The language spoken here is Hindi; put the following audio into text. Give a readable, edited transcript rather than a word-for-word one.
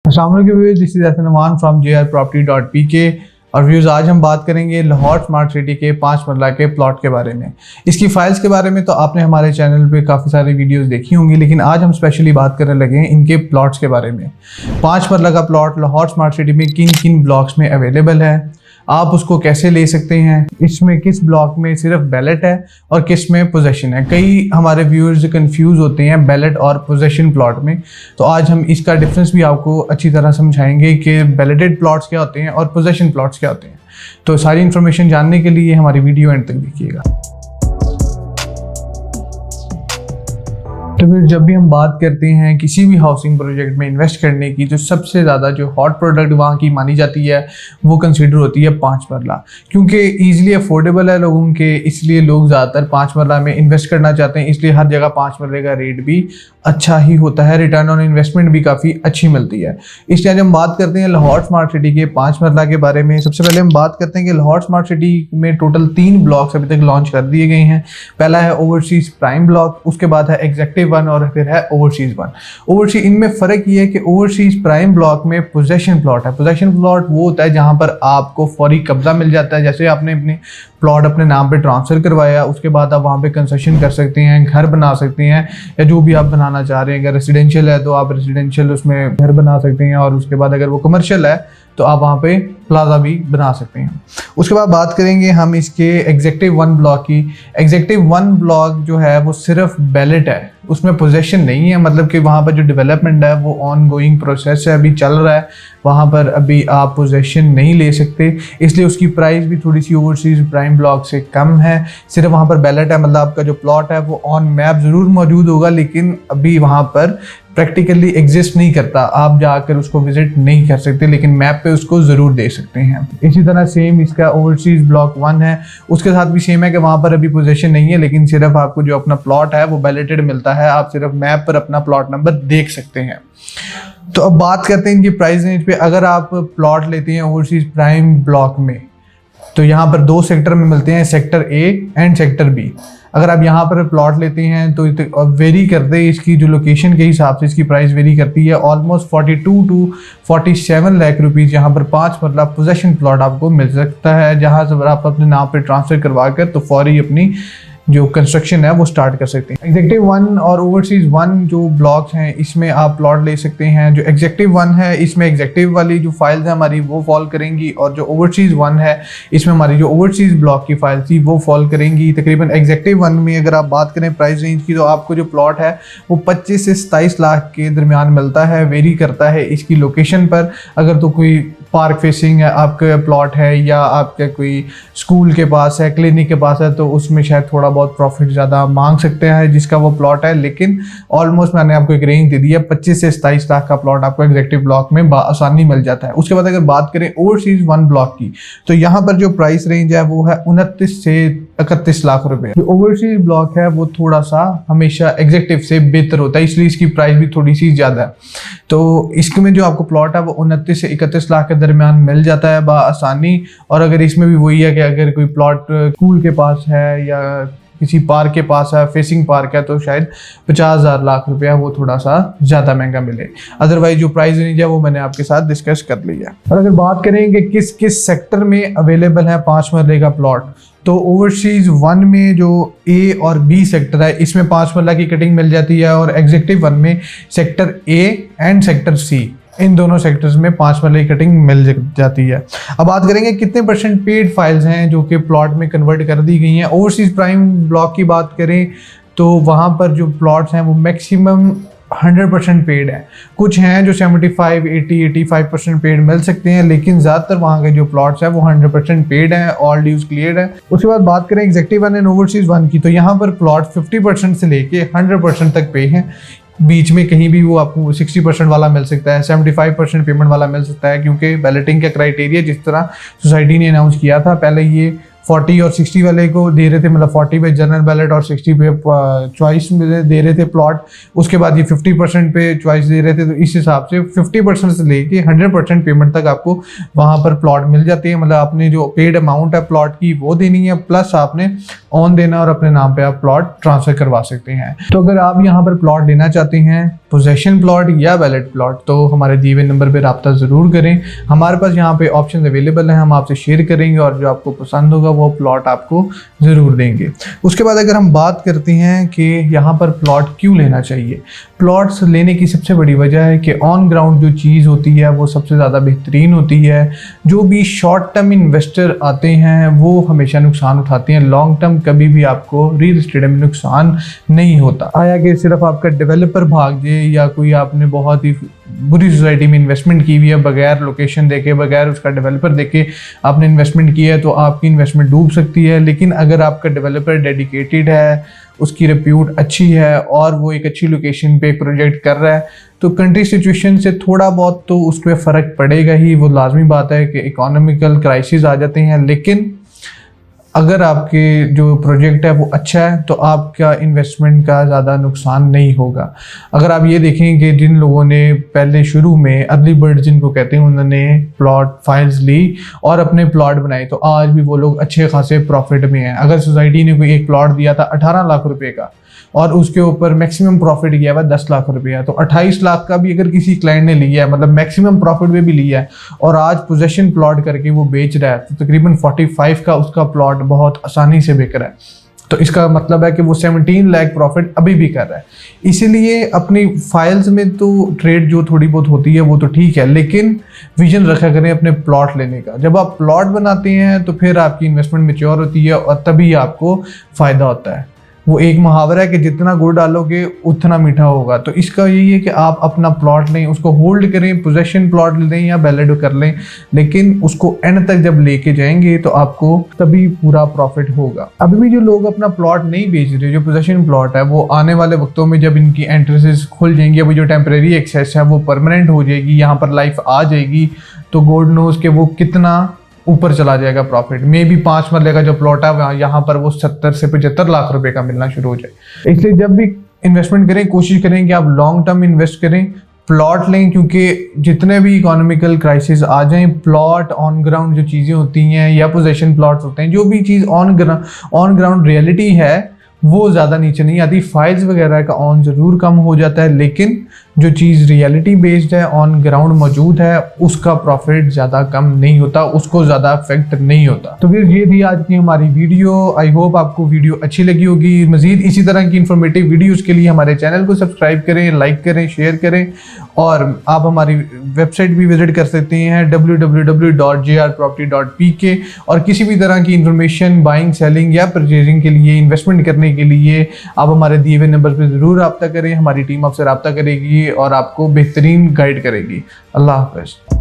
अस्सलाम वालेकुम viewers, this is Hasan Aman from jrproperty.pk और व्यूअर्स आज हम बात करेंगे लाहौर स्मार्ट सिटी के 5 मरला के प्लॉट के बारे में। इसकी फाइल्स के बारे में तो आपने हमारे चैनल पे काफ़ी सारी वीडियोस देखी होंगी, लेकिन आज हम स्पेशली बात करने लगे हैं इनके प्लॉट्स के बारे में। 5 मरला का प्लॉट लाहौर स्मार्ट सिटी में किन किन ब्लॉक्स में अवेलेबल है, आप उसको कैसे ले सकते हैं, इसमें किस ब्लॉक में सिर्फ बैलेट है और किस में पोजेशन है। कई हमारे व्यूअर्स कंफ्यूज होते हैं बैलेट और पोजेशन प्लॉट में, तो आज हम इसका डिफरेंस भी आपको अच्छी तरह समझाएंगे कि बैलेटेड प्लॉट्स क्या होते हैं और पोजेशन प्लॉट्स क्या होते हैं। तो सारी इन्फॉर्मेशन जानने के लिए हमारी वीडियो एंड तक देखिएगा। तो फिर जब भी हम बात करते हैं किसी भी हाउसिंग प्रोजेक्ट में इन्वेस्ट करने की, तो सबसे ज़्यादा जो हॉट प्रोडक्ट वहाँ की मानी जाती है वो कंसीडर होती है 5 मरला, क्योंकि ईजिली अफोर्डेबल है लोगों के, इसलिए लोग ज़्यादातर 5 मरला में इन्वेस्ट करना चाहते हैं। इसलिए हर जगह 5 मरले का रेट भी अच्छा ही होता है, रिटर्न ऑन इन्वेस्टमेंट भी काफ़ी अच्छी मिलती है। इसलिए आज हम बात करते हैं लाहौर स्मार्ट सिटी के 5 मरला के बारे में। सबसे पहले हम बात करते हैं कि लाहौर स्मार्ट सिटी में टोटल 3 ब्लॉक्स अभी तक लॉन्च कर दिए गए हैं। पहला है ओवरसीज प्राइम ब्लॉक, उसके बाद है एग्जेक्टिव 1 और फिर है ओवरसीज 1। ओवरसीज, इनमें फ़र्क ये है कि ओवरसीज प्राइम ब्लॉक में पोजेशन प्लॉट है। पोजेशन प्लॉट वो होता है जहाँ पर आपको फौरी कब्जा मिल जाता है। जैसे आपने अपने प्लॉट अपने नाम पे ट्रांसफ़र करवाया, उसके बाद आप वहाँ पे कंस्ट्रक्शन कर सकते हैं, घर बना सकते हैं या जो भी आप बनाना चाह रहे हैं। अगर रेजिडेंशियल है तो आप रेजिडेंशियल उसमें घर बना सकते हैं, और उसके बाद अगर वो कमर्शियल है तो आप वहाँ पे प्लाजा भी बना सकते हैं। उसके बाद बात करेंगे हम इसके एग्जेक्टिव 1 ब्लॉक की। एग्जेक्टिव 1 ब्लॉक जो है वो सिर्फ बैलेट है, उसमें पोजेशन नहीं है। मतलब कि वहाँ पर जो डेवलपमेंट है वो ऑन गोइंग प्रोसेस है, अभी चल रहा है, वहाँ पर अभी आप पोजेशन नहीं ले सकते। इसलिए उसकी प्राइस भी थोड़ी सी ओवरसीज प्राइम ब्लॉक से कम है। सिर्फ वहाँ पर बैलेट है, मतलब आपका जो प्लॉट है वो ऑन मैप ज़रूर मौजूद होगा, लेकिन अभी वहाँ पर प्रैक्टिकली एग्जिस्ट नहीं करता। आप जाकर उसको विजिट नहीं कर सकते, लेकिन मैप पे उसको ज़रूर देख सकते हैं। इसी तरह सेम इसका ओवरसीज ब्लॉक 1 है, उसके साथ भी सेम है कि वहाँ पर अभी पोजीशन नहीं है, लेकिन सिर्फ आपको जो अपना प्लॉट है वो बैलेटेड मिलता है। आप सिर्फ मैप पर अपना प्लॉट नंबर देख सकते हैं। तो अब बात करते हैं इनकी प्राइस रेंज पे। अगर आप प्लॉट लेते हैं ओवरसीज प्राइम ब्लॉक में, तो यहाँ पर 2 सेक्टर में मिलते हैं, sector A and sector B. अगर आप यहाँ पर प्लॉट लेते हैं तो वेरी करते हैं, इसकी जो लोकेशन के हिसाब से इसकी प्राइस वेरी करती है। ऑलमोस्ट 42 to 47 लाख रुपीज़ यहाँ पर 5 मरला पोजेशन प्लॉट आपको मिल सकता है, जहाँ से आप अपने नाम पे ट्रांसफ़र करवा कर तो फौरी अपनी जो कंस्ट्रक्शन है वो स्टार्ट कर सकते हैं। एग्जेक्टिव 1 और ओवरसीज 1 जो ब्लॉक्स हैं, इसमें आप प्लॉट ले सकते हैं। जो एग्जेक्टिव 1 है इसमें एग्जेक्टिव वाली जो फाइल्स हैं हमारी वो फॉल करेंगी, और जो ओवरसीज 1 है इसमें हमारी जो ओवरसीज ब्लॉक की फाइल थी वो फॉल करेंगी। तकरीबन एग्जेक्टिव 1 में अगर आप बात करें प्राइस रेंज की, तो आपको जो प्लॉट है वो 25 से 27 लाख के दरमियान मिलता है। वेरी करता है इसकी लोकेशन पर। अगर तो कोई पार्क फेसिंग है आपका प्लॉट है, या आपके कोई स्कूल के पास है, क्लिनिक के पास है, तो उसमें शायद थोड़ा बहुत प्रॉफिट ज़्यादा मांग सकते हैं जिसका वो प्लॉट है। लेकिन ऑलमोस्ट मैंने आपको एक रेंज दे दी है, 25 से 27 लाख का प्लॉट आपको एग्जेक्टिव ब्लॉक में आसानी मिल जाता है। उसके बाद अगर बात करें ओवरसीज 1 ब्लॉक की, तो यहाँ पर जो प्राइस रेंज है वो है 29 से 31 लाख रुपए। जो ओवरसीज ब्लॉक है वो थोड़ा सा हमेशा एग्जेक्टिव से बेहतर होता है, इसलिए इसकी प्राइस भी थोड़ी सी ज़्यादा है। तो इसमें जो आपको प्लॉट है वो 29 से 31 लाख के दरमियान मिल जाता है आसानी। और अगर इसमें भी वही है कि अगर कोई प्लॉट स्कूल के पास है या किसी पार्क के पास है, फेसिंग पार्क है, तो शायद 50,000 लाख रुपया वो थोड़ा सा ज़्यादा महंगा मिले। अदरवाइज जो प्राइस रेंज है वो मैंने आपके साथ डिस्कस कर लिया। और अगर बात करें कि किस किस सेक्टर में अवेलेबल है 5 मरले का प्लॉट, तो ओवरसीज 1 में जो ए और बी सेक्टर है इसमें 5 मरला की कटिंग मिल जाती है, और एग्जेक्टिव 1 में sector A and sector C, इन दोनों सेक्टर्स में 5 मरले की कटिंग मिल जाती है। अब बात करेंगे कितने % पेड फाइल्स हैं जो कि प्लॉट में कन्वर्ट कर दी गई हैं। ओवरसीज प्राइम ब्लॉक की बात करें तो वहाँ पर जो प्लॉट्स हैं वो मैक्सिमम 100% पेड है। कुछ हैं जो 75, 80, 85% पेड मिल सकते हैं, लेकिन ज़्यादातर वहाँ के जो प्लॉट्स हैं वो 100% पेड हैं, ऑल ड्यूज क्लियर है। उसके बाद बात करें एग्जेक्टिव 1 एंड ओवरसीज 1 की, तो यहाँ पर प्लॉट 50% से लेके 100% तक पे हैं। बीच में कहीं भी वो आपको 60% वाला मिल सकता है, 75% पेमेंट वाला मिल सकता है, क्योंकि बैलेटिंग का क्राइटेरिया जिस तरह सोसाइटी ने अनाउंस किया था, पहले ये 40 और 60 वाले को दे रहे थे, मतलब 40 पे जनरल बैलेट और 60 पे चॉइस में दे रहे थे प्लॉट। उसके बाद ये 50% पे चॉइस दे रहे थे, तो इस हिसाब से 50% से लेके 100% पेमेंट तक आपको वहाँ पर प्लॉट मिल जाते हैं। मतलब आपने जो पेड अमाउंट है प्लॉट की वो देनी है, प्लस आपने ऑन देना और अपने नाम पे आप प्लॉट ट्रांसफ़र करवा सकते हैं। तो अगर आप यहाँ पर प्लॉट लेना चाहते हैं, पोजेशन प्लॉट या वैलिड प्लॉट, तो हमारे दिए हुए नंबर पे रब्ता ज़रूर करें। हमारे पास यहाँ पे ऑप्शन अवेलेबल हैं, हम आपसे शेयर करेंगे और जो आपको पसंद होगा वो प्लॉट आपको ज़रूर देंगे। उसके बाद अगर हम बात करते हैं कि यहाँ पर प्लॉट क्यों लेना चाहिए, प्लॉट्स लेने की सबसे बड़ी वजह है कि ऑन ग्राउंड जो चीज़ होती है वो सबसे ज़्यादा बेहतरीन होती है। जो भी शॉर्ट टर्म इन्वेस्टर आते हैं वो हमेशा नुकसान उठाते हैं, लॉन्ग टर्म कभी भी आपको रियल एस्टेट में नुकसान नहीं होता। आया कि सिर्फ आपका डेवलपर भाग जाए या कोई आपने बहुत ही बुरी सोसाइटी में इन्वेस्टमेंट की हुई है, बगैर लोकेशन देखे, बगैर उसका डेवलपर देखे आपने इन्वेस्टमेंट किया है, तो आपकी इन्वेस्टमेंट डूब सकती है। लेकिन अगर आपका डेवलपर डेडिकेटेड है, उसकी रिप्यूट अच्छी है और वो एक अच्छी लोकेशन पे एक प्रोजेक्ट कर रहा है, तो कंट्री सिचुएशन से थोड़ा बहुत तो उस पर फ़र्क पड़ेगा ही। वो लाजमी बात है कि इकोनॉमिकल क्राइसिस आ जाते हैं, लेकिन अगर आपके जो प्रोजेक्ट है वो अच्छा है तो आपका इन्वेस्टमेंट का ज़्यादा नुकसान नहीं होगा। अगर आप ये देखें कि जिन लोगों ने पहले शुरू में अर्ली बर्ड जिनको कहते हैं, उन्होंने प्लॉट फाइल्स ली और अपने प्लॉट बनाए, तो आज भी वो लोग अच्छे खासे प्रॉफिट में हैं। अगर सोसाइटी ने कोई एक प्लॉट दिया था 18 लाख रुपए का और उसके ऊपर मैक्सिमम प्रॉफिट गया हुआ 10 लाख रुपया, तो 28 लाख का भी अगर किसी क्लाइंट ने लिया है, मतलब मैक्सिमम प्रॉफिट में भी लिया है, और आज पोजेशन प्लॉट करके वो बेच रहा है, तो तकरीबन 45 का उसका प्लॉट बहुत आसानी से बिक रहा है। तो इसका मतलब है कि वो 17 लाख प्रॉफिट अभी भी कर रहा है। इसीलिए अपनी फाइल्स में तो ट्रेड जो थोड़ी बहुत होती है वो तो ठीक है, लेकिन विजन रखा करें अपने प्लॉट लेने का। जब आप प्लॉट बनाते हैं तो फिर आपकी इन्वेस्टमेंट मैच्योर होती है और तभी आपको फ़ायदा होता है। वो एक मुहावरा है कि जितना गुड़ डालोगे उतना मीठा होगा। तो इसका यही है कि आप अपना प्लॉट लें, उसको होल्ड करें, पोजेशन प्लॉट लें या वैलिड कर लें, लेकिन उसको एंड तक जब लेके जाएंगे तो आपको तभी पूरा प्रॉफिट होगा। अभी भी जो लोग अपना प्लॉट नहीं बेच रहे, जो पोजेशन प्लॉट है, वो आने वाले वक्तों में जब इनकी एंट्रेंसेस खुल जाएंगी, अभी जो टेम्परेरी एक्सेस है वो परमानेंट हो जाएगी, यहाँ पर लाइफ आ जाएगी, तो गॉड नोज के वो कितना ऊपर चला जाएगा प्रॉफिट। मे भी 5 मरले का जो प्लॉट है यहाँ पर वो 70 से 75 लाख रुपए का मिलना शुरू हो जाए। इसलिए जब भी इन्वेस्टमेंट करें कोशिश करें कि आप लॉन्ग टर्म इन्वेस्ट करें, प्लॉट लें, क्योंकि जितने भी इकोनॉमिकल क्राइसिस आ जाएं, प्लॉट ऑन ग्राउंड जो चीज़ें होती हैं या पोजेशन प्लॉट्स होते हैं, जो भी चीज़ ऑन ग्राउंड रियलिटी है वो ज़्यादा नीचे नहीं आती। फाइल्स वगैरह का ऑन ज़रूर कम हो जाता है, लेकिन जो चीज़ रियलिटी बेस्ड है, ऑन ग्राउंड मौजूद है, उसका प्रॉफिट ज़्यादा कम नहीं होता, उसको ज़्यादा इफेक्ट नहीं होता। तो फिर ये थी आज की हमारी वीडियो। आई होप आपको वीडियो अच्छी लगी होगी। मज़ीद इसी तरह की इंफॉर्मेटिव वीडियोज़ के लिए हमारे चैनल को सब्सक्राइब करें, लाइक करें, शेयर करें, और आप हमारी वेबसाइट भी विजिट कर सकते हैं www.jrproperty.pk। और किसी भी तरह की इंफॉर्मेशन बाइंग, सेलिंग या परचेजिंग के लिए, इन्वेस्टमेंट करने के लिए आप हमारे दिए हुए नंबर पर ज़रूर रब्ता करें। हमारी टीम आपसे रब्ता करेगी और आपको बेहतरीन गाइड करेगी। अल्लाह हाफ़िज़।